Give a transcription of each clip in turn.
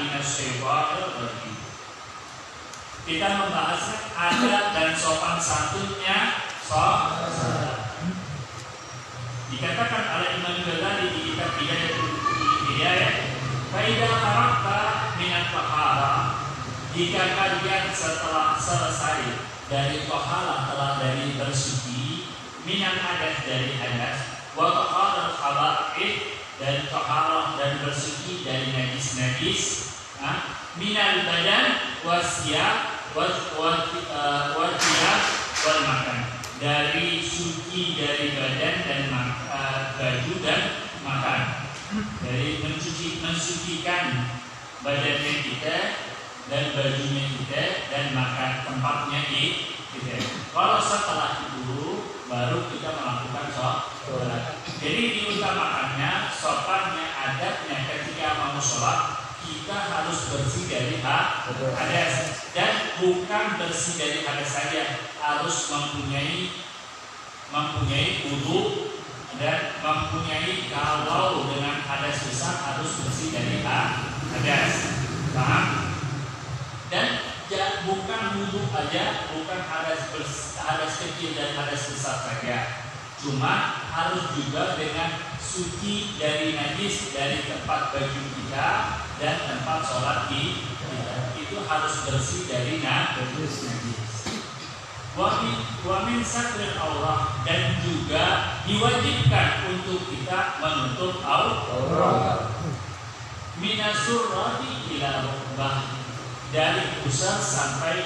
minasyaitonir rajim. Kita membahas adab dan sopan santunnya salat. Dikatakan oleh Imam Ghazali di kitab Hidayah, "Faida tarakta minat taharah." Jika kalian setelah selesai dari taharah, telah dari bersuci, minat hadas dari hadas, wa taharah khaba'ith dan taharah dan bersuci dari najis-najis, minal badan wasiyab wal makan, dari suci dari badan dan baju dan makan, dari mensucikan badannya kita dan bajunya kita dan makan tempatnya kita. Kalau setelah itu baru kita melakukan sholat. Jadi diutamakannya sopannya, adabnya ketika mau sholat kita harus bersih dari hadas, dan bukan bersih dari hadas saja, harus mempunyai wudu dan mempunyai, kalau dengan hadas besar harus bersih dari hadas, paham? Dan bukan wudu aja, bukan hadas kecil dan hadas besar saja, cuma harus juga dengan suci dari najis dari tempat baju kita dan tempat sholat kita, itu harus bersih dari najis. Wa min satril aurat, dan juga diwajibkan untuk kita menutup aurat. Minasurrati ila rukbah, dari pusar sampai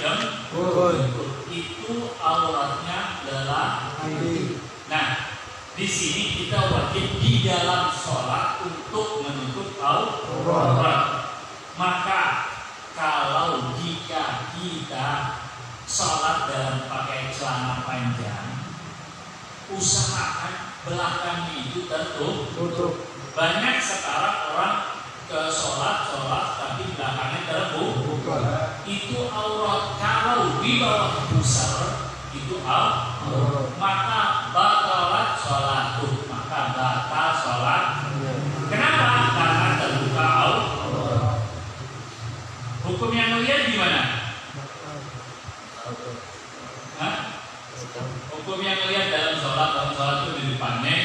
lutut, itu auratnya lelaki. Nah, di sini kita wajib di dalam sholat untuk menutup aurat. Maka kalau jika kita sholat dalam pakai celana panjang, usahakan belakangnya itu tertutup. Banyak sekarang orang ke sholat tapi belakangnya terbuka, itu aurat. Kalau di bawah pusar itu aurat, maka batalat sholat, batal sholat. Kenapa? Karena terbuka aurat. Hukum yang mulia gimana? Hukum yang mulia dalam sholat itu di depannya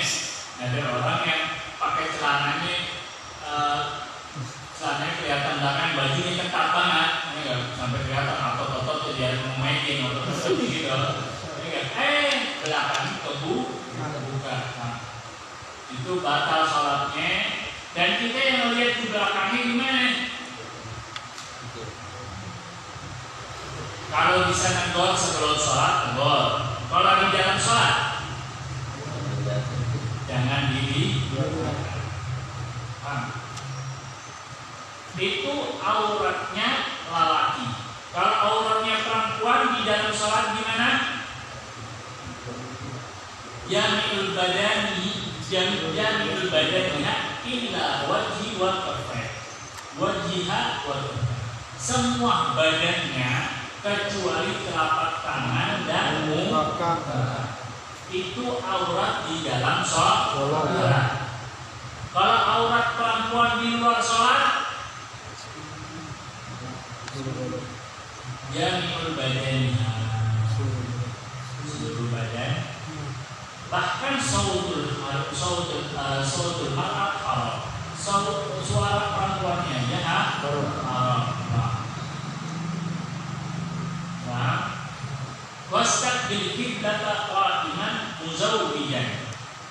ada orang yang pakai celananya kelihatan belakang, bajunya ketat banget, ini nggak sampai kelihatan otot-otot dia mau mainin otot-otot gitu, ini nggak, belakangnya kebuka, itu batal sholatnya. Dan kita yang melihat di belakangnya gimana? Kalau bisa nenggol sebelum sholat, nenggol. Kalau di dalam sholat, jangan diri. Itu auratnya lelaki. Kalau auratnya perempuan di dalam sholat gimana? Jami'ul badaniha illa wajhi wa kaffain. Wajhiha wa kaffain. Semua badannya kecuali telapak tangan dan muka. Itu aurat di dalam sholat. Kalau aurat perempuan di luar sholat, jami'ul badaniha, seluruh badan. Bahkan sautul mar'at haram, suara perempuannya aja haram. Wastaqbil qiblata qa'iman muzawwijan,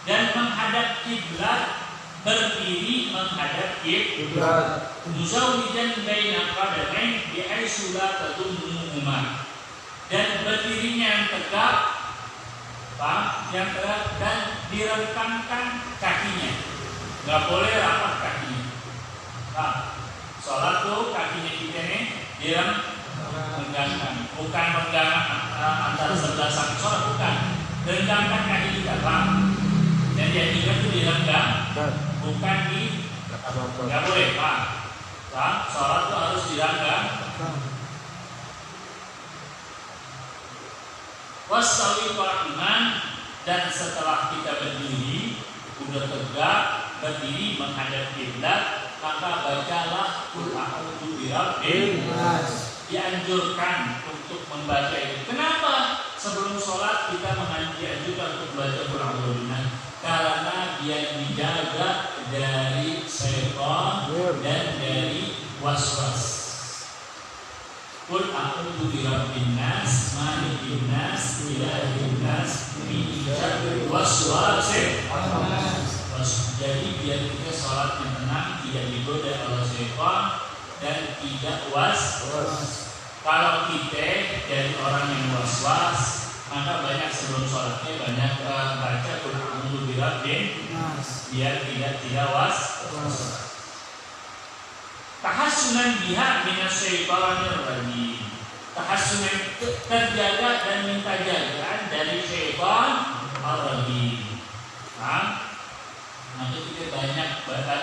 dan menghadap kiblat berdiri menghadap kiblat, muzawwijan baina qadamain bihaitsu la tadummuhuma, dan berdirinya yang tegak, dan direngkangkan kakinya, nggak boleh rapat kakinya. Sholat tuh kakinya kita nih direnggangkan, bukan renggangan antara sebelah sang sholat, bukan, renggangkan kaki kita, dan yang juga itu direnggang, bukan nggak boleh, sholat tuh harus direnggang. Wasawi qa'iman, dan setelah kita berdiri, udah tegak berdiri menghadap kiblat, maka bacalah qul a'udzu birabbil nas. Dianjurkan untuk membaca itu. Kenapa? Sebelum sholat kita dianjurkan untuk membaca qul a'udzu binas karena dia dijaga dari syaitan dan dari waswas. Qul a'udzu birabbin nas, malikin nas, ilahin nas, min syarril waswasil khannas. Jadi biar kita sholat yang tenang, tidak digoda oleh syaitan dan tidak was-was. Kalau kita dari orang yang was-was, maka banyak sebelum sholatnya banyak baca qul a'udzu birabbin nas biar tidak was-was. Tahassunan biha minasyaitonir rajim. Tahassunan terjaga dan minta jagaan dari syaitan ar-rajim. Nanti kita banyak baca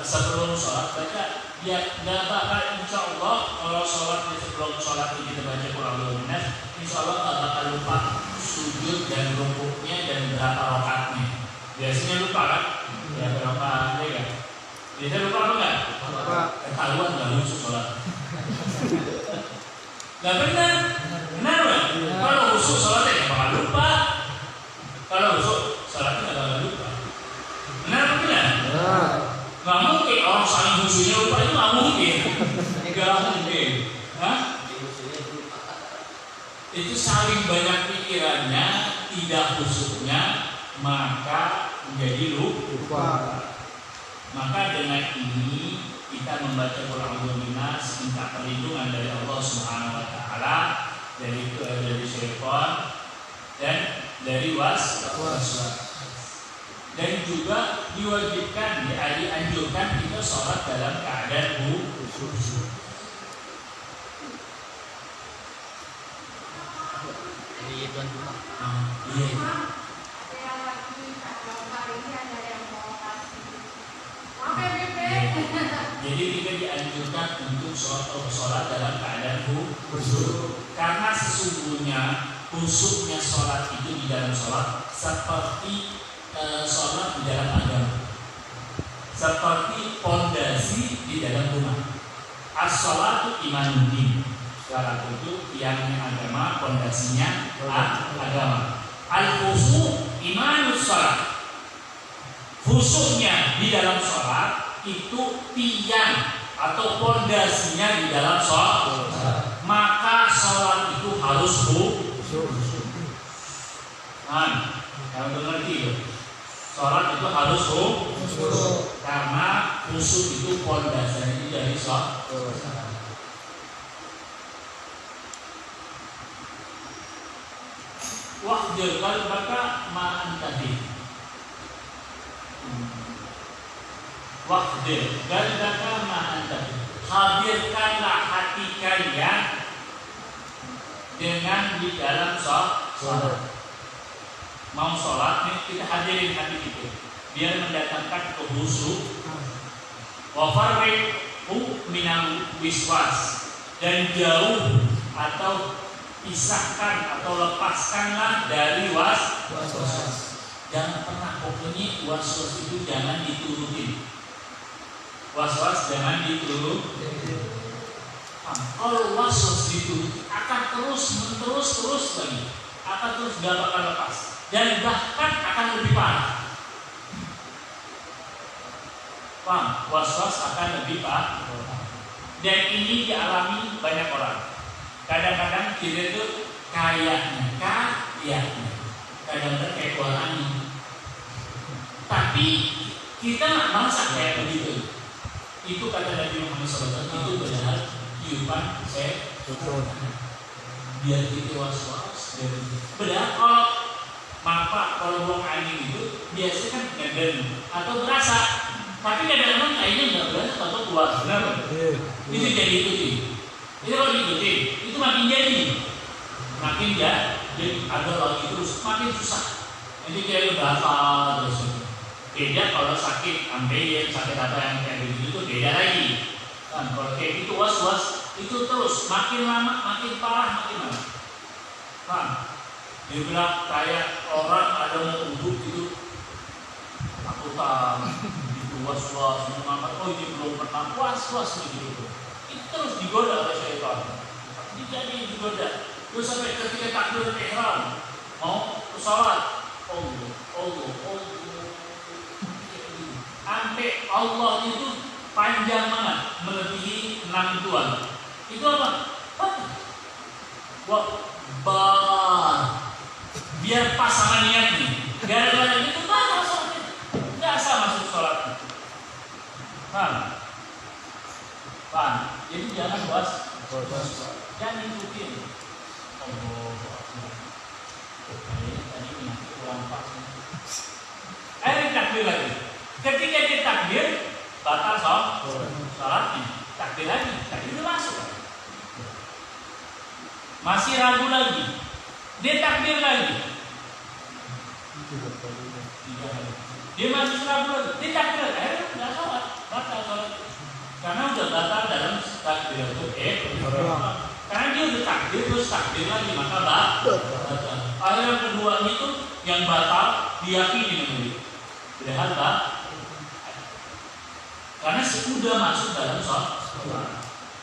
sebelum sholat baca ya nggak bakal insya Allah kalau sholat sebelum sholat kita baca qul a'udzu binas insya Allah nggak bakal lupa sujud dan rukuknya dan berapa rakaatnya. Biasanya lupa kan? Ya berapa ya? Biasanya lupa apa nggak? Ketahuan nggak khusus sholat. Nggak benar, benar kan? Kalau khusus sholatnya nggak bakal lupa. Kalau khusus sholatnya nggak bakal lupa. Benar apa tidak? Nggak mungkin orang saling khususnya lupa itu nggak mungkin. Nggak mungkin. Hah? Itu saling banyak pikirannya, tidak khususnya, maka menjadi lupa. Maka dengan ini kita membaca qul a'udzu binas, minta perlindungan dari Allah Subhanahu wa taala dari syaitan dan dari waswas. Dan juga diwajibkan, dianjurkan kita sholat dalam keadaan khusyuk. Jadi tuan rumah. Iya. Jadi kita dianjurkan untuk sholat dalam keadaan khusyuk. Karena sesungguhnya khusyuknya sholat itu di dalam sholat seperti sholat di dalam agama, seperti pondasi di dalam rumah. As-sholatu imanuddin. Sholat itu tiangnya agama, pondasinya agama. Al-khusyuk imanus sholat. Khusyuknya di dalam sholat itu tiang atau pondasinya di dalam sholat. Maka sholat itu harus khusyuk. Kalau mengerti, sholat itu harus khusyuk karena khusyuk itu pondasinya dari sholat. Wahdir qalbaka ma anta fi. Wahdir qalbaka ma anta fi. Hadirkanlah hati kalian dengan di dalam sholat. Mau sholat nih kita hadirin hati kita biar mendatangkan khusyuk. Wa farriqu minal wiswas, dan jauh atau pisahkan atau lepaskanlah dari waswas. Jangan pernah pokoknya waswas itu jangan diturutin. Waswas jangan diturutin. Kalau waswas diturutin akan terus lagi, akan terus gak bakal lepas. Dan bahkan akan lebih parah. Paham? Was-was akan lebih parah. Dan ini dialami banyak orang. Kadang-kadang kita itu kayaknya, kadang-kadang kayak keluar angin. Tapi kita nggak merasa kayak begitu. Itu kata Nabi Muhammad SAW, itu benar tiupan setan. Biar kita was-was. Benar kalau buang angin itu biasanya kan ngeden atau berasa, tapi kadang-kadang kayaknya nggak berasa atau keluar. Benar? Itu jadi ikuti. Itu kalau diikuti, itu makin makin ada lagi terus, makin susah. Nanti kayak berasa terus. Beda kalau sakit ambeien, sakit apa yang kayak begitu itu beda lagi. Kan kalau kayak gitu was-was itu terus makin lama makin parah makin lama. Paham? Dia bilang kayak orang ada mau uduk gitu, takutan, gitu was-was, mengangkat, oh ini belum pernah was-was begitu. itu terus digoda oleh syaitan. Jadi digoda. Terus sampai ketika takbiratul ihram mau sholat, Allah. Sampai Allah itu panjang banget, melebihi 6 tuan. Itu apa? Biar pas sama niatnya. Gara-gara itu batal sholatnya. Nggak asal masuk sholat. Paham? Jadi jangan bos. Jangan ikutin. Tadi kurang pas. Ayo takbir lagi. Ketika dia takbir, batal sholatnya. Takbir lagi. Takbir itu masuk. Masih ragu lagi. Dia takbir lagi. Dia masih ragu lagi. Dia takbir lagi. Akhirnya nggak sholat. Batal sholat. Karena udah batal dalam takbiratul ihram. Karena dia udah takbir terus takbir lagi, maka batal. Akhirnya kedua itu yang batal diyakini namanya. Padahal batal. Karena sudah masuk dalam sholat.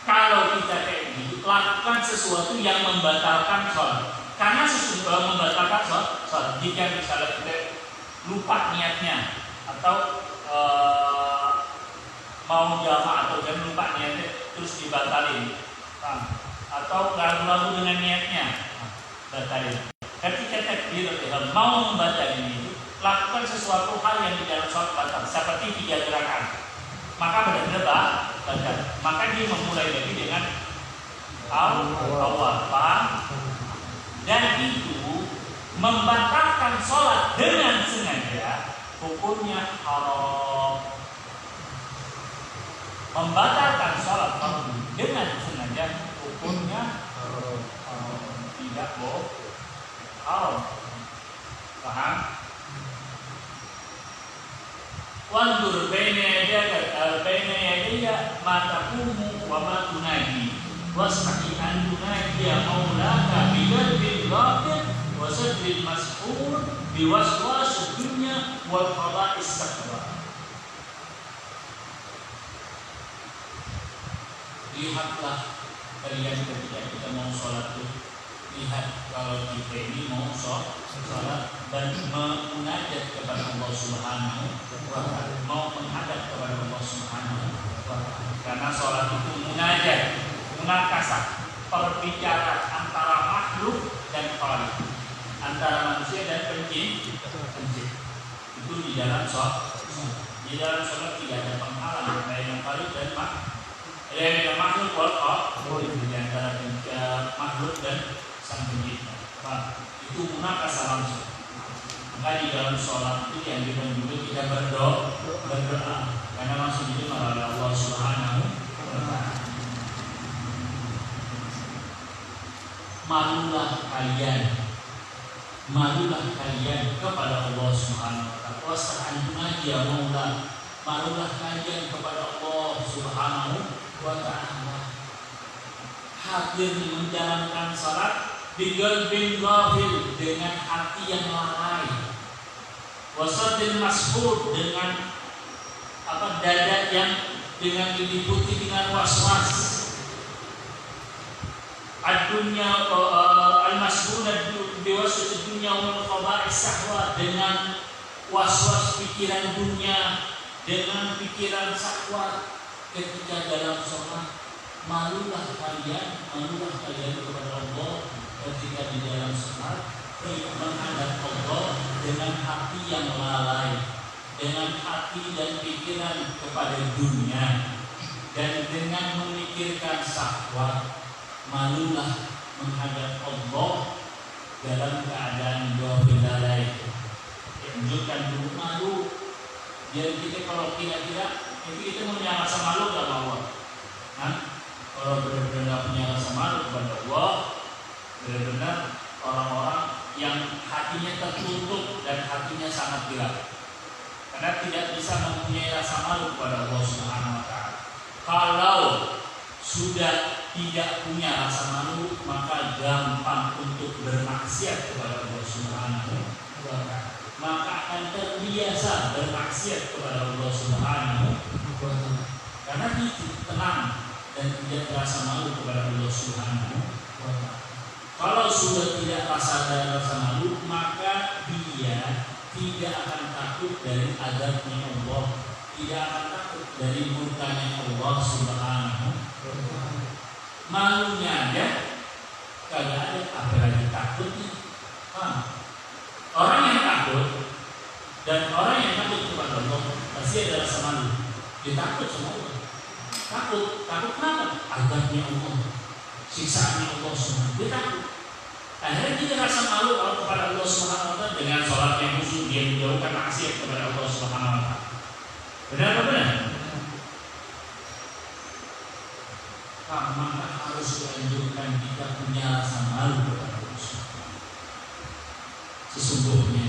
Kalau kita kayak gitu, lakukan sesuatu yang membatalkan sholat. Karena sesuatu membatalkan sholat. Jika misalnya kita lupa niatnya atau mau jamaah atau jangan lupa niatnya terus dibatalin, atau ragu-ragu dengan niatnya, batalin. Ketika takbir mau membatalin itu, lakukan sesuatu hal yang di dalam sholat batal, seperti 3 gerakan. Maka benar-benar batal. Maka dia memulai lagi dengan awal, paham? Dan itu membatalkan sholat dengan sengaja, hukumnya haram. Membatalkan sholat dengan sengaja, hukumnya haram. Tidak boleh. Haram. Paham? Wandur baina yadayya ma taqumu wa ma tunaji wasqi an tunaji maulaka bi qalbin ghafil wa sadril mas'ul bi waswas dunya wal qada'is sakwa. Lihatlah kalian ketika kita mau sholat itu, lihat kalau kita ini mau sholat dan menmunajat kepada Allah Subhanahu wa ta'ala, mau menghadap kepada Allah Subhanahu wa ta'ala. Karena sholat itu munajat, munakasah, perbicaraan antara makhluk dan khaliq, antara manusia dan pencipta. Itu di dalam sholat. Di dalam sholat tidak ada penghalang antara yang khaliq dan makhluk wal khaliq, di antara makhluk dan sang pencipta. Itu munakasah langsung. Maka di dalam sholat itu yang juga kita berdoa, karena langsung itu oleh Allah Subhanahu wa ta'ala. Malulah kalian kepada Allah Subhanahu wa ta'ala. Wasta'anuna ya maula. Malulah kalian kepada Allah Subhanahu wa ta'ala. Hadir menjalankan salat biqalbin ghafil, dengan hati yang lalai, wasadil mas'ud, dengan dada yang dengan diliputi dengan waswas, ad-dunya al-mas'ud biwaswas dunya wal qada'is sahwa, dengan waswas pikiran dunia, dengan pikiran syahwat ketika dalam sholat. Malulah kalian kepada Allah ketika di dalam sholat, menghadap Allah dengan hati yang lalai, dengan hati dan pikiran kepada dunia, dan dengan memikirkan syahwat. Malulah menghadap Allah dalam keadaan ghafil lalai. Tunjukkan dulu malu. Jadi kita kalau kira-kira itu kita punya rasa malu kepada Allah. Kalau benar-benar punya rasa malu kepada Allah, benar-benar orang-orang yang hatinya tertutup dan hatinya sangat gelap, karena tidak bisa mempunyai rasa malu kepada Allah Subhanahu wa ta'ala. Kalau sudah tidak punya rasa malu, maka gampang untuk bermaksiat kepada Allah Subhanahu wa ta'ala. Maka akan terbiasa bermaksiat kepada Allah Subhanahu wa ta'ala. Karena itu tenang dan tidak rasa malu kepada Allah Subhanahu wa Ta'ala. Kalau sudah tidak rasa malu, maka dia tidak akan takut dari azabnya Allah, tidak akan takut dari murkanya Allah Subhanahu wa Ta'ala. Malunya aja kagak ada, apalagi takutnya. Orang yang takut dan orang yang takut kepada Allah pasti ada rasa malu. Dia takut sama Allah. Takut kenapa? Azabnya Allah, siksaannya Allah Subhanahu. Dia takut. Akhirnya dia rasa malu kalau kepada Allah Subhanahu wa Ta'ala dengan sholat yang khusyuk, dia menjauhkan maksiat kepada Allah Subhanahu wa Ta'ala. Benar apa benar? Maka harus dianjurkan kita punya rasa malu kepada Allah Subhanahu wa Ta'ala. Sesungguhnya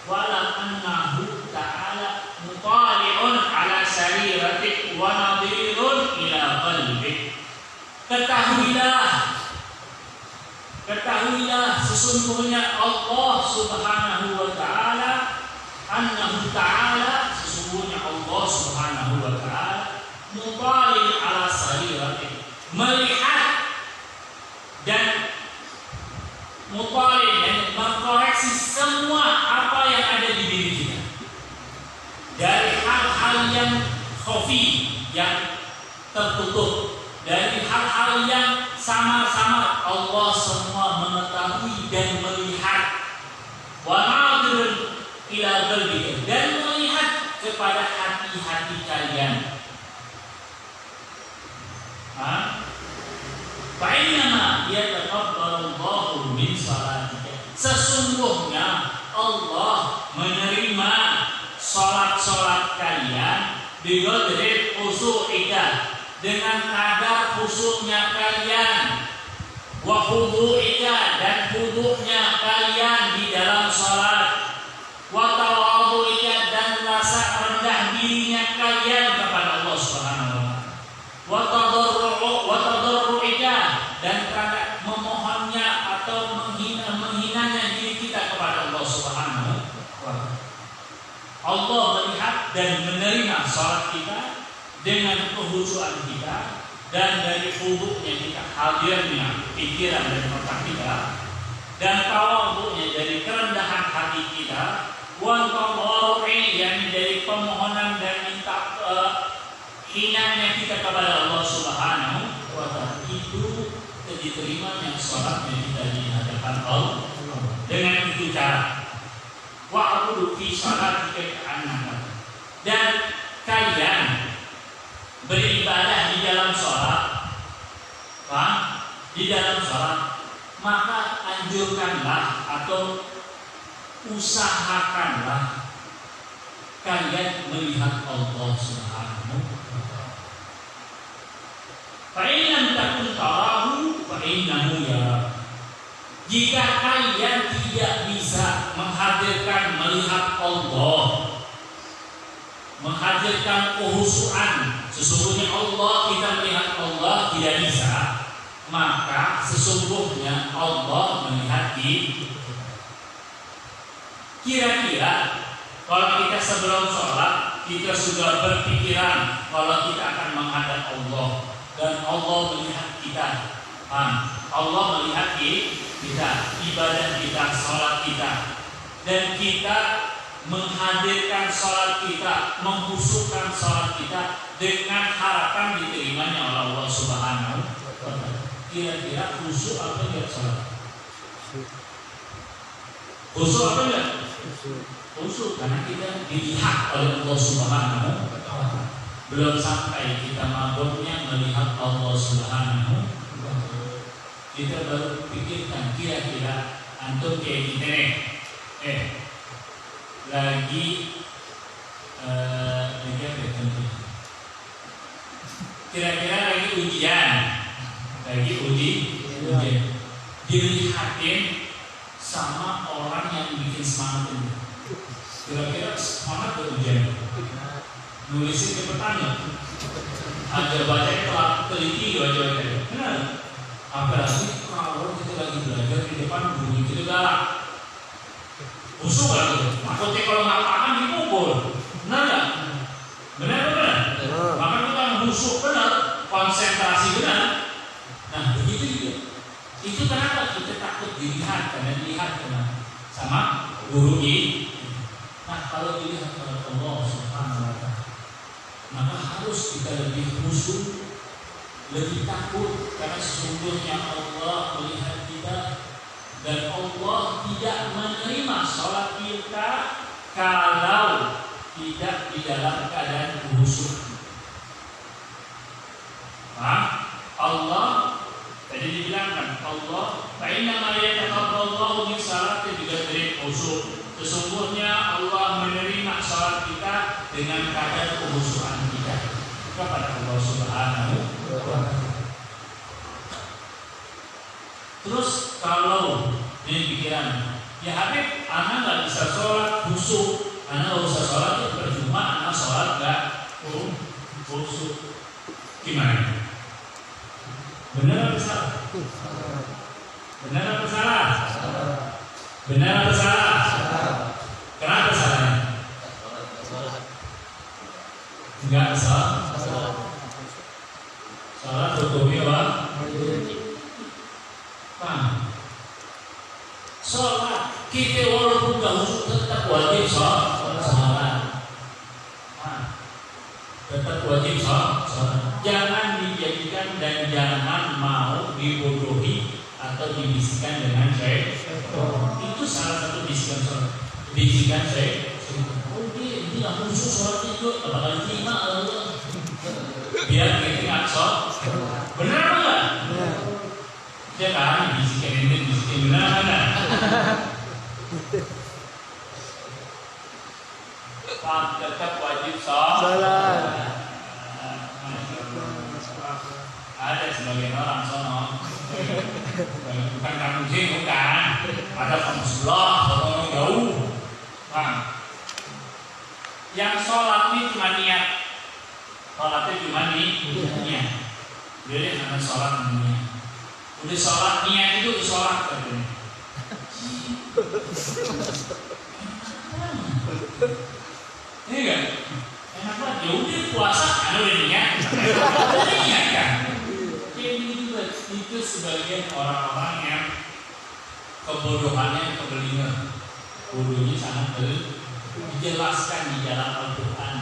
wala annahu ta'ala mutali'un ala sariratik wa nadirun ila qalbik. Ketahuilah sesungguhnya Allah Subhanahu wa Ta'ala, annahu ta'ala, sesungguhnya Allah Subhanahu wa Ta'ala mutali' ala sariratik, melihat dan mutali' dan mengkoreksi semua apa yang ada di diri kita, dari hal-hal yang khafi, yang tertutup, dari hal-hal yang sama-sama Allah semua mengetahui dan melihat. Wa nadirun ila qalbika, dan melihat kepada hati-hati kalian. Fa innama yataqabbalu Allahu min salatika, sesungguhnya Allah menerima salat-salat kalian biqadri khusyu'ika, dengan kadar khusyuknya kalian, wa khudu'ika, dan khudu'nya kalian di dalam salat, wa tawadhu'ika, dan rasa rendah dirinya kalian kepada Allah Subhanahu wa Ta'ala, wa tadarru'ika, dan karena memohonnya atau menghinanya diri kita kepada Allah Subhanahu wa Ta'ala. Allah melihat dan menerima salat kita dengan kehusuan kita, dan dari khudu'nya kita, hadirnya pikiran dan otak kita, dan tawadhu'nya dari kerendahan hati kita, wa tadarru'i, yang dari pemohonan dan minta hinanya kita kepada Allah Subhanahu wa Ta'ala. Itu diterimanya salatnya kita di hadapan Allah. Dengan itu cara wa'budu fi salatika ka'annaka, dan kalian beribadah di dalam sholat, di dalam sholat, maka anjurkanlah atau usahakanlah kalian melihat Allah Subhanahu wa Ta'ala. Fa in lam takun tarahu fa innahu yara. Jika kalian tidak bisa menghadirkan melihat Allah, menghadirkan kehusuan, sesungguhnya Allah, kita melihat Allah tidak bisa, maka sesungguhnya Allah melihat kita. Kira-kira kalau kita sebelum sholat kita sudah berpikiran kalau kita akan menghadap Allah, dan Allah melihat kita, Allah melihat kita, ibadah kita, sholat kita, dan kita menghadirkan sholat kita, mengkhusukkan sholat kita dengan harapan diterimanya oleh Allah Subhanahu wa Ta'ala. Kira-kira khusyuk apa enggak sholat? Khusyuk apa enggak? Khusyuk, karena kita dilihat oleh Allah Subhanahu wa Ta'ala. Belum sampai kita mabuknya melihat Allah Subhanahu wa Ta'ala, kita baru pikirkan kira-kira antum kayak gini nih, lagi kira-kira lagi ujian, dilihatin sama orang yang bikin semangat itu. Kira-kira semangat berujian, nulisin cepetan ya, agar bacanya telah teliti wajah-wajah. Benar? Apalagi kalau kita lagi belajar di depan guru itu galak, khusyuk lagi. Maksudnya kalau nggak paham dipukul, benar nggak? Benar. Maka kita khusyuk benar. konsentrasi benar. Nah begitu juga. Itu kenapa kita takut dilihat karena dilihat sama guru ini. Nah kalau dilihat oleh Allah Subhanahu Wa Taala, maka harus kita lebih khusyuk, lebih takut karena sesungguhnya Allah melihat kita dan Allah tidak menerima sholat kita kalau tidak di dalam keadaan khusyuk. Allah tadi dibilangkan Allah fa'inna yataqabbalallahu min salati bighadri khusyuk. Sesungguhnya Allah menerima salat kita dengan kadar kekhusyukan kita kepada Allah Subhanahu wa Ta'ala. Terus kalau ini pikiran, ya Habib, anak nggak bisa sholat khusyuk, anak nggak bisa sholat itu percuma, anak sholat nggak khusyuk. Gimana? Benar atau salah? Benar atau salah? Benar atau salah? Kenapa salahnya? Enggak salah. Salah hukumnya apa? Sholat kita walaupun nggak khusyuk tetap wajib sholat. Tetap wajib sholat. Jangan dijadikan dan jangan mau dibodohi atau dibisikkan dengan syaitan. Itu salah satu bisikan sholat. Bisikan syaitan. Oh dia ini nggak khusyuk sholat itu, apakah diterima Allah? Biar kita nggak sholat. Benar apa enggak? Dia kan bisikan ini bisikan benar apa enggak? Tetap wajib sholat. Ada sebagian orang sono, bukan kamu sih, bukan. Ada kamu sebelah, orang jauh. Yang sholat ini cuma niat, sholatnya cuma niat. Jadi hanya sholat niat. Udah sholat niat itu sholat katanya. Ini kan? Enak banget. Ya udah puasa, anu udah niat. Niat kan? Itu sebagian orang-orang yang kebodohannya kebelingan, bodohnya sangat dijelaskan di dalam Al-Quran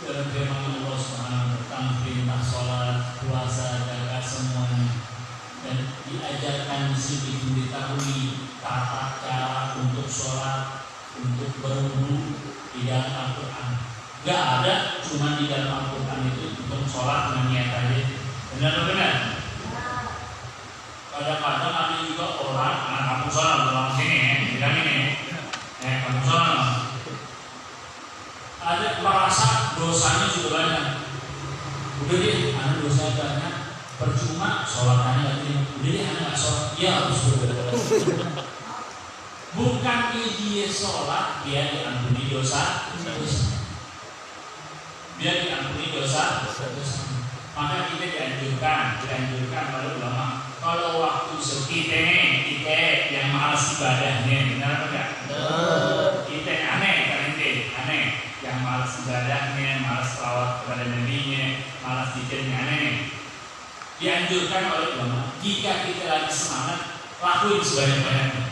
dalam firman Allah Subhanahu tentang perintah sholat, puasa, zakat semuanya, dan diajarkan di sini diketahui tata cara untuk sholat, untuk berwudu di dalam Al-Quran. Gak ada, cuma di dalam Al-Quran itu untuk sholat dengan niat aja. Benar-benar. Kadang-kadang ada juga orang, kamu sholat orang sini, bilang ini, kamu sholat. Ada merasa dosanya juga banyak. Udah deh, anak dosa banyak, percuma sholatnya lagi. Udah deh, anak nggak sholat, ya harus berdoa. Bukan dia sholat, dia diampuni dosa. Dia diampuni dosa. Maka kita dianjurkan pada ulama, kalau waktu kita yang malas ibadahnya, benar apa enggak? Kita aneh, yang malas ibadahnya, malas selawat kepada nabinya, malas zikirnya aneh. Dianjurkan oleh ulama, jika kita lagi semangat, lakuin sebanyak-banyaknya.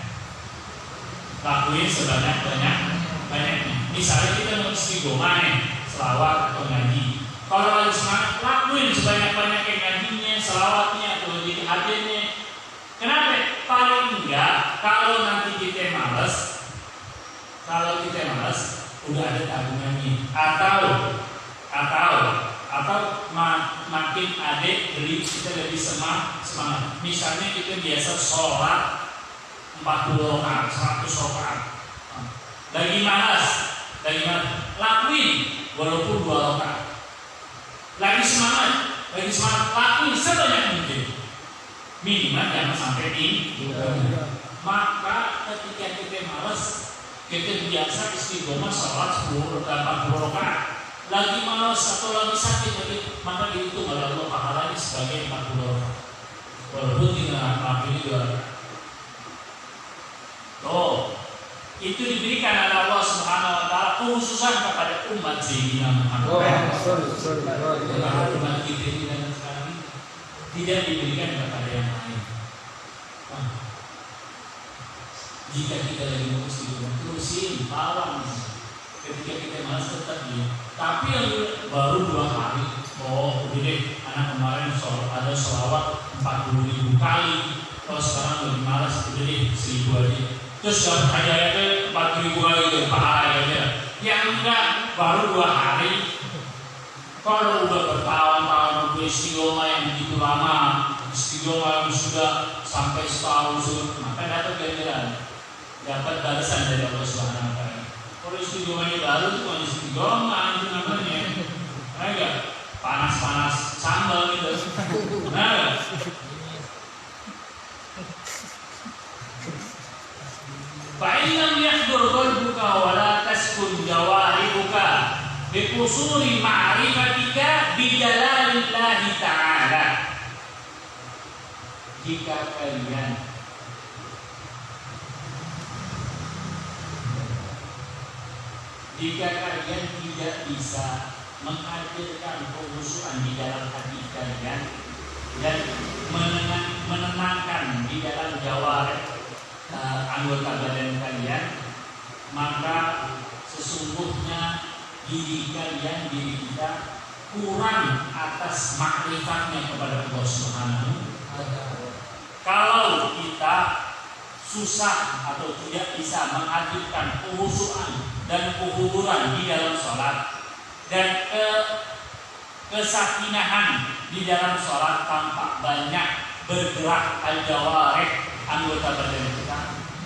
Misalnya kita mau istiqomah nih, selawat atau ngaji. Kalau lagi semangat, lakuin sebanyak-banyaknya ngajinya, selawatnya, atau hadirnya. Kenapa? Paling enggak, kalau nanti kita malas, udah ada tabungannya. Atau makin adik beli kita lebih semangat. Misalnya kita biasa sholat 40 rakaat, 100 rakaat. Lagi malas, lakuin walaupun 2 rakaat. Lagi semangat, lakuin sebanyak mungkin. Minimal jangan sampai Maka ketika kita malas, kita biasa istiqomah sholat 40 rakaat. Lagi malas atau lagi sakit, maka dihitung oleh Allah pahalanya sebagai 40 rakaat. Walaupun tidak lakuin 2 rakaat. Itu diberikan oleh Allah Subhanahu Wa Taala khususan kepada umat Sayyidina Muhammad. Umat kita ini dan sekarang tidak diberikan kepada yang lain. Jika kita lagi mau istighfar, terusin, pawang. Ketika kita malas tetap dia. Tapi yang baru 2 hari, oh udah deh, anak kemarin ada sholawat 40.000 kali. Kalau sekarang lebih malas, udah deh 1.000 aja. Terus yang hanya 4.000 kali itu pahala aja. Yang enggak baru 2 hari. Kalau udah bertahun-tahun istiqomah yang begitu lama, istiqomah yang sudah sampai setahun, maka dapat ganjaran, dapat balasan dari Allah Subhanahu Wa Taala. Kalau istiqomahnya baru itu kan istiqomah itu namanya, enggak panas-panas sambal gitu, nah. Fa'illam yahdur qalbuka wa la taskun jawaribuka biqusuri ma'rifatika bijalalillahi ta'ala. Jika kalian tidak bisa menghadirkan kekhusyuan di dalam hati kalian dan menenangkan di dalam jawarih anggota badan kalian, maka sesungguhnya diri kita kurang atas makrifatnya kepada Allah Subhanahu wa Ta'ala. Kalau kita susah atau tidak bisa menghadirkan khusyuan dan kehuduran di dalam sholat dan kesakinahan di dalam sholat tampak banyak bergerak al-jawarih anggota badan kita,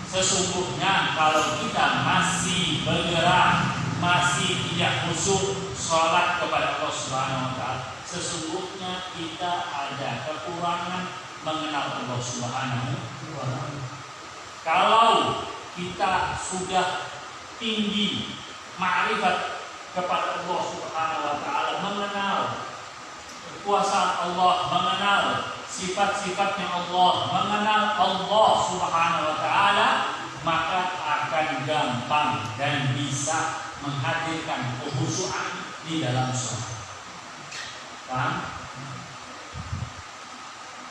sesungguhnya kalau kita masih bergerak, masih tidak khusyuk sholat kepada Allah Subhanahu Wa Taala, sesungguhnya kita ada kekurangan mengenal Allah Subhanahu Wa Taala. Kalau kita sudah tinggi ma'rifat kepada Allah Subhanahu Wa Taala, mengenal kuasa Allah, mengenal sifat-sifatnya Allah, mengenal Allah Subhanahu Wa Taala, maka akan gampang dan bisa menghadirkan kekhusyuan di dalam sholat. Paham?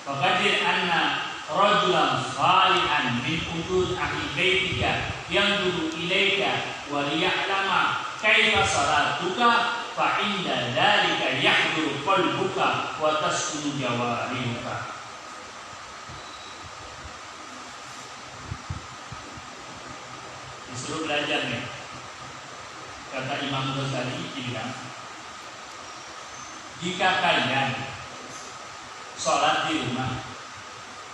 Faqadir anna rajulan salihan min udud ahli baitika yanzuru ilaika wa liya'lama kaifa salatuka fa inda dzalika yahduru qalbuka wa taskunu jawarihuka. Disuruh belajar nih. Kata Imam Ghazali bilang, jika kalian sholat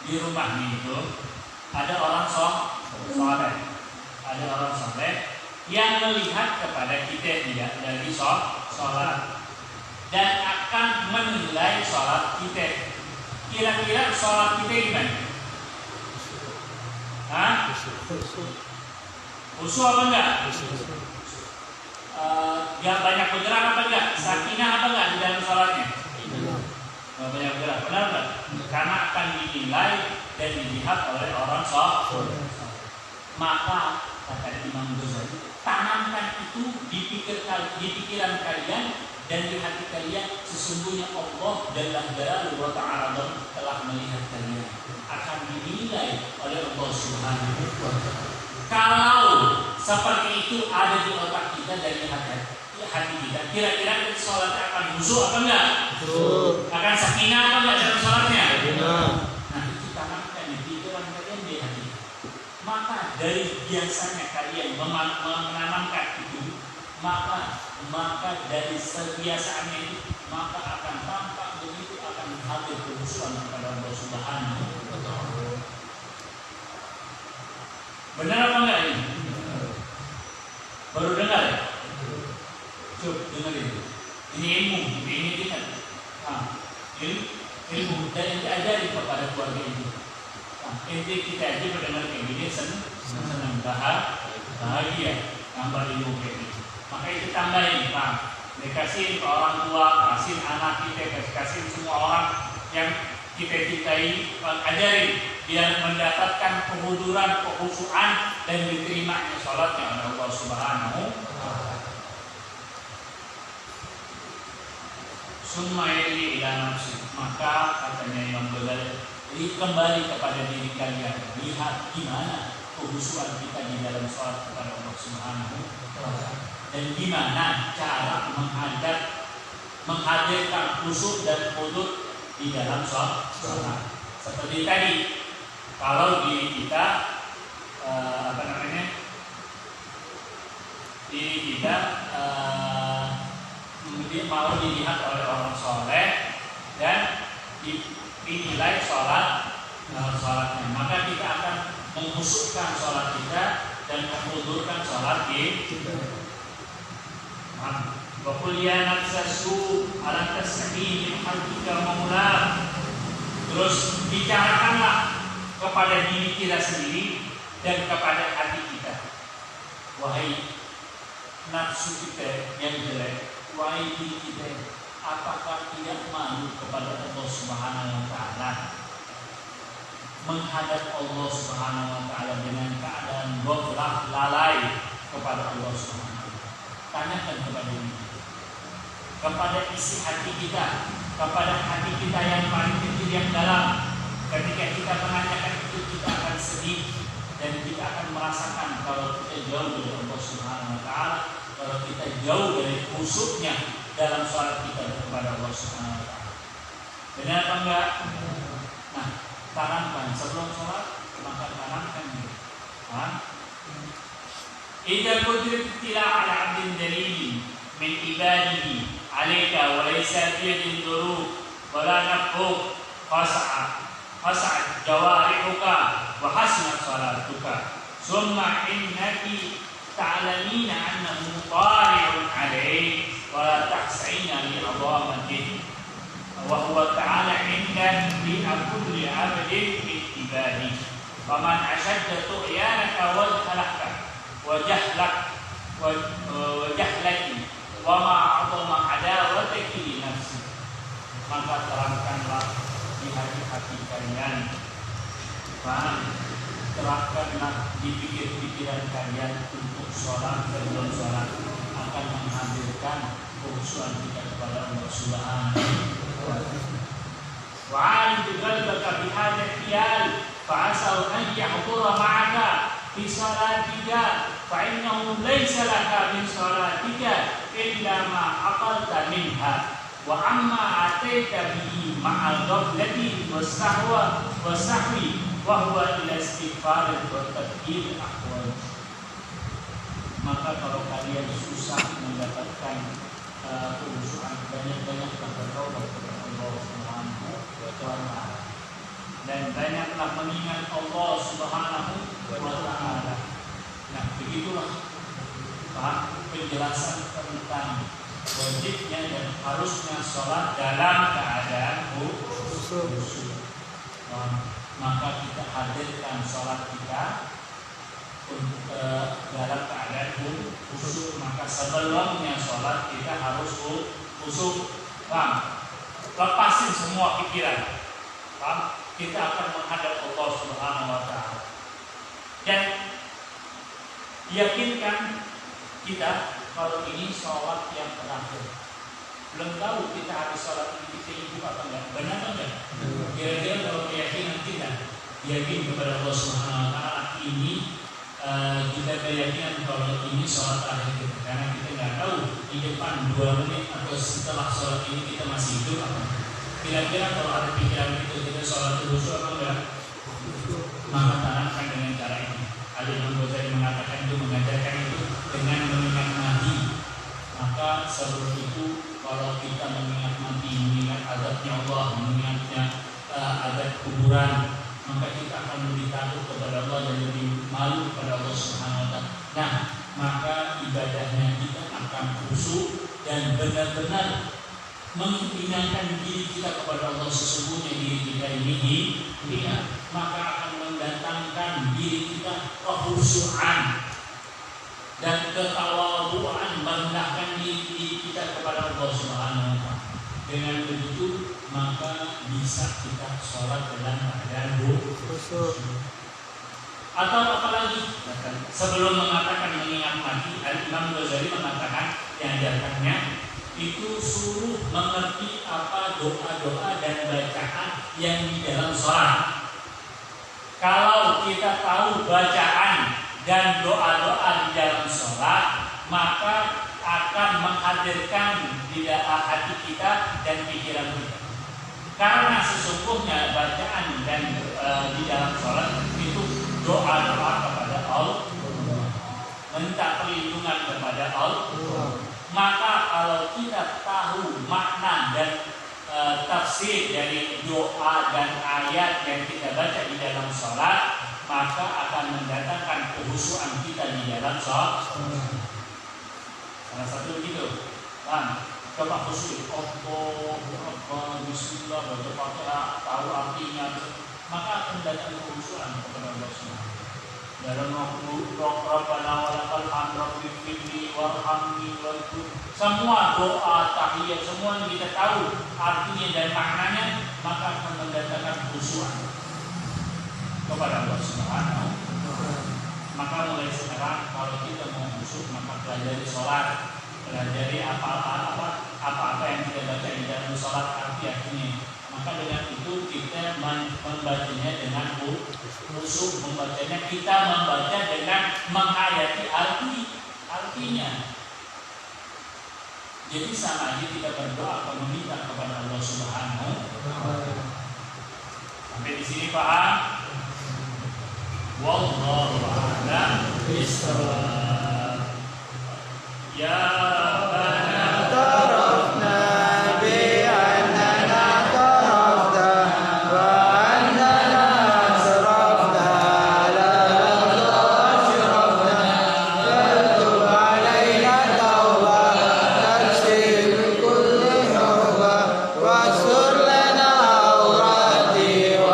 di rumahnya itu ada orang soleh, ada orang soleh yang melihat kepada kita tidak dari sholat dan akan menilai sholat kita. Kira-kira sholat kita gimana? Hah? Khusyuk apa enggak? Dia banyak bergerak apa enggak? Sakinah apa enggak di dalam sholatnya? Banyak bergerak, benar enggak? Karena akan dinilai dan dilihat oleh orang soleh. Maka kata Imam Ghazali, tanamkan itu di pikiran kalian dan di hati kalian, sesungguhnya Allah Jalla wa Ta'ala telah melihat kalian, akan dinilai oleh Allah Subhanahu wa Ta'ala. Kalau seperti itu ada di otak kita dan di hati kita, kira-kira sholatnya akan khusyuk apa enggak? Akan sakinah apa enggak dalam sholatnya? Nah, itu tanamkan di pikiran kalian, di hati. Maka dari biasanya kalian menanamkan itu, maka dari kebiasaannya itu, maka akan tampak begitu akan hadir kekhusyuan kepada Allah Subhanahu wa Ta'ala. Benar apa enggak ini? Baru dengar ya? Coba dengerin. Ini ilmu, ini kita. Ilmu dan yang diajari kepada keluarga ini. Inti kita aja mendengar kayak gini senang, bahagia, tambah ilmu kayak gini. Maka itu tambahin, Pak. Dikasih ke orang tua, kasih anak kita, kasih semua orang yang kita cintai, ajarin biar mendapatkan kehuduran, kekhusyuan dan diterimanya sholatnya oleh Allah Subhanahu wa Ta'ala. summa yali ila nafsi, maka katanya Imam Ghazali, kembali kepada diri kalian, lihat gimana kekhusyuan kita di dalam sholat kepada Allah Subhanahu wa Ta'ala, dan gimana cara menghadirkan khusyuk dan khudu di dalam sholat. Seperti tadi, kalau diri kita diri kita mau dilihat oleh orang soleh dan dinilai sholatnya, maka kita akan mengkhusyukkan sholat kita dan menghudurkan sholat kita. Wa qul ya nafsu alam tasmi min halika maula. Terus bicarakanlah kepada diri kita sendiri dan kepada hati kita, wahai nafsu kita yang jelek, wahai diri kita, apakah tidak malu kepada Allah Subhanahu wa Ta'ala, menghadap Allah Subhanahu wa Ta'ala dengan keadaan ghaflah, lalai kepada Allah Subhanahu wa Ta'ala? Tanyakan kepada diri kita, kepada isi hati kita, kepada hati kita yang paling kecil yang dalam. Ketika kita menanyakan itu, kita akan sedih dan kita akan merasakan kalau kita jauh dari Allah Subhanahu wa Ta'ala, kalau kita jauh dari khusyuknya dalam sholat kita kepada Allah Subhanahu wa Ta'ala. Benar apa enggak? Nah, tanamkan sebelum sholat, maka tanamkan ini. Idza qudrat tila ala 'abdin dalil min ibadihi 'alaika wa laysa fi yadin durub wa la nafuk fas'ad jawarihuka wa hasanat salatuka summa innaki ta'lamina annahu tari'un 'alayk wa la tahsina li 'azamatihi wa huwa ta'ala 'inda li kulli 'abdin min ibadihi faman ashadda tu'yanaka wa halaka wa jahlaki wa ma'adama adawataki li nafsi, maka terangkanlah di hati-hati kalian, terangkanlah di pikir-pikiran kalian untuk sholat dan belum sholat akan menghadirkan kekhusyuan kita kepada Allah Subhanahu wa Ta'ala. Wa'alim qalbaka bihadha al-khiyal fa'asau an yahdura ma'aka fi salatika fa'innahu laysa laka min salatika illa ma aqalta minha wa amma ataita bihi ma'al ghaflati was-sahwi wa huwa ila istighfar wa tadbir ahwal. Maka kalau kalian susah mendapatkan kekhusyuan, banyak-banyaklah bertaubat kepada Allah Subhanahu wa Ta'ala dan banyaklah mengingat Allah Subhanahu wa Ta'ala. Nah, begitulah penjelasan tentang wajibnya dan harusnya sholat dalam keadaan khusyuk. Maka kita hadirkan sholat kita dalam keadaan khusyuk. Maka sebelumnya sholat kita harus khusyuk. Lepasin semua pikiran. Kita akan menghadap Allah Subhanahu wa Ta'ala dan yakinkan kita kalau ini sholat yang terakhir. Belum tahu kita habis sholat ini kita hidup apa enggak, benar enggak? Kira-kira kalau keyakinan kita yakin kepada Allah Subhanahu wa Ta'ala, ini kita keyakinan kalau ini sholat terakhir kita, karena kita nggak tahu di depan 2 menit atau setelah sholat ini kita masih hidup apa enggak. Kira-kira kalau ada pikiran itu kita sholat khusyuk apa enggak? Maka tanamkan dengan cara ini. Al-Imam Ghazali mengatakan itu, mengajarkan itu dengan mengingat mati. Maka sebelum itu kalau kita mengingat mati, mengingat azabnya Allah, mengingatnya azab kuburan, maka kita akan lebih takut kepada Allah dan lebih malu kepada Allah Subhanahu wa Ta'ala. Nah, maka ibadahnya kita akan khusyuk dan benar-benar mengingatkan diri kita kepada Allah. Sesungguhnya diri kita ini hilang, maka akan mendatangkan diri kita kekhusyuan dan ketawaduan, merendahkan diri kita kepada Allah Subhanahu wa Ta'ala. Dengan begitu maka bisa kita sholat dalam keadaan khusyuk. Atau apalagi sebelum mengatakan mengingat mati, Imam Ghazali mengatakan diajarkannya itu suruh mengerti apa doa-doa dan bacaan yang di dalam sholat. Kalau kita tahu bacaan dan doa-doa di dalam sholat, maka akan menghadirkan di dalam hati kita dan pikiran kita. Karena sesungguhnya bacaan dan di dalam sholat itu doa-doa kepada Allah, minta perlindungan kepada Allah. Maka kalau kita tahu makna dan tafsir dari doa dan ayat yang kita baca di dalam sholat, maka akan mendatangkan kehusuan kita di dalam sholat. Salah satu begitu, Bang. Coba khusyuk, Allah, Bismillah, baca Fatihah, tahu artinya, maka akan datang kehusuan kepada Allah Subhanahu. Dalam Rabbana walakal hamd rabbil firli warhamni walghfir. Semua doa, tahiyat, semua yang kita tahu artinya dan maknanya, maka akan mendatangkan kehusuan kepada Allah Subhanahu. Maka mulai sekarang kalau kita mau khusyuk, maka pelajari sholat, pelajari apa-apa yang kita baca di dalam sholat artinya. Maka dengan itu kita membacanya dengan khusyuk, membacanya kita membaca dengan menghayati artinya. Jadi sama aja kita berdoa atau meminta kepada Allah Subhanahu. Sampai di sini paham? Wallahu a'lam bishawab. Ya Rabbana tarafna bi annana tarafna wa annana asrafna la asrafna fatub alayna tawba taghfir kulli hurba wasur lana awrati wa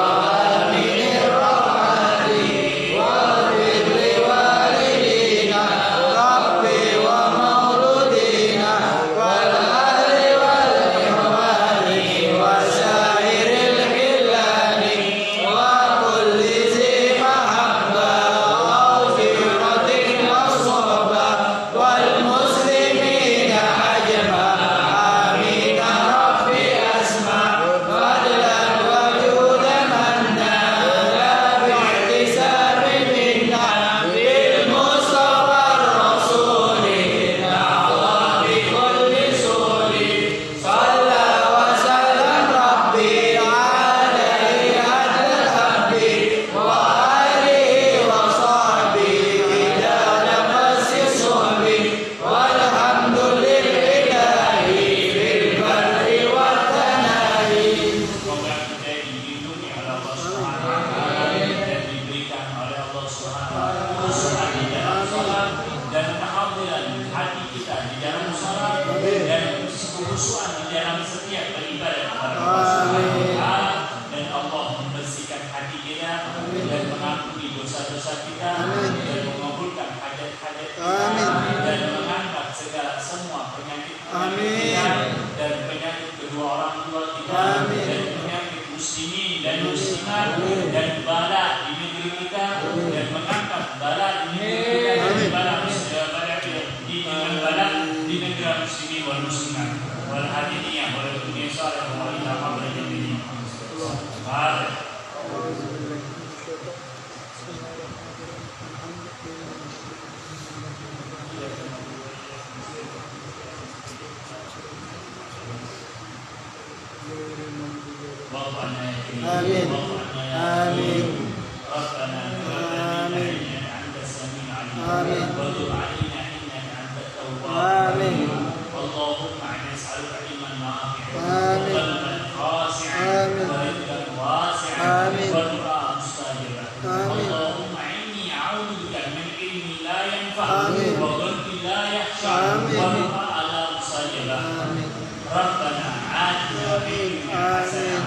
amin rahmati wa birri walidina rabbi wa mauludina wal ahli wal ihwani wa syairil hilani wa kulli zi mahabba wa firratin wa sohba wal muslimina ajma amin rabbi asma fadlan wa judan manna la bi'tisabi minna bil mustafa rasuli na'la bi kulli suli salla wa sallam rabbi alaihi adl habbi wa alihi wa sahbihi idana masih suhbi walhamdulillahi fil barri wa tanahi. Semoga kita dilindungi oleh Allah Subhanahu wa taala dan diberikan oleh Allah Subhanahu wa taala kehusuan di dalam salat dan kehadiran hati kita di dalam salat dan kehusuan di dalam setiap beribadah kepada Allah Subhanahu wa taala, dan Allah membersihkan hati kita dan mengampuni dosa-dosa kita dan mengabulkan hajat-hajat kita dan mengangkat segala semua penyakit kita dan penyakit kedua orang tua kita dan penyakit muslimin dan muslimat dan bala di negeri kita dan mengangkat bala di negeri kita dan bala di negara muslimin wal muslimat wal hadiniyah wal dunia salih wa ila qabla jami'in. Amin. Amin. ربنا آمين. إنك أنت السميع العليم آمين. وتب علينا إنك أنت التواب آمين. اللهم إنا نسألك علما نافعا آمين. وقلبا خاشعا آمين. ورزقا واسعا آمين. ودعاء مستجابا. آمين. اللهم إني أعوذ بك من علم لا ينفع آمين. وقلب لا يخشع آمين. ودعاء لا مستجابا. آمين. ربنا آتنا في الدنيا حسنة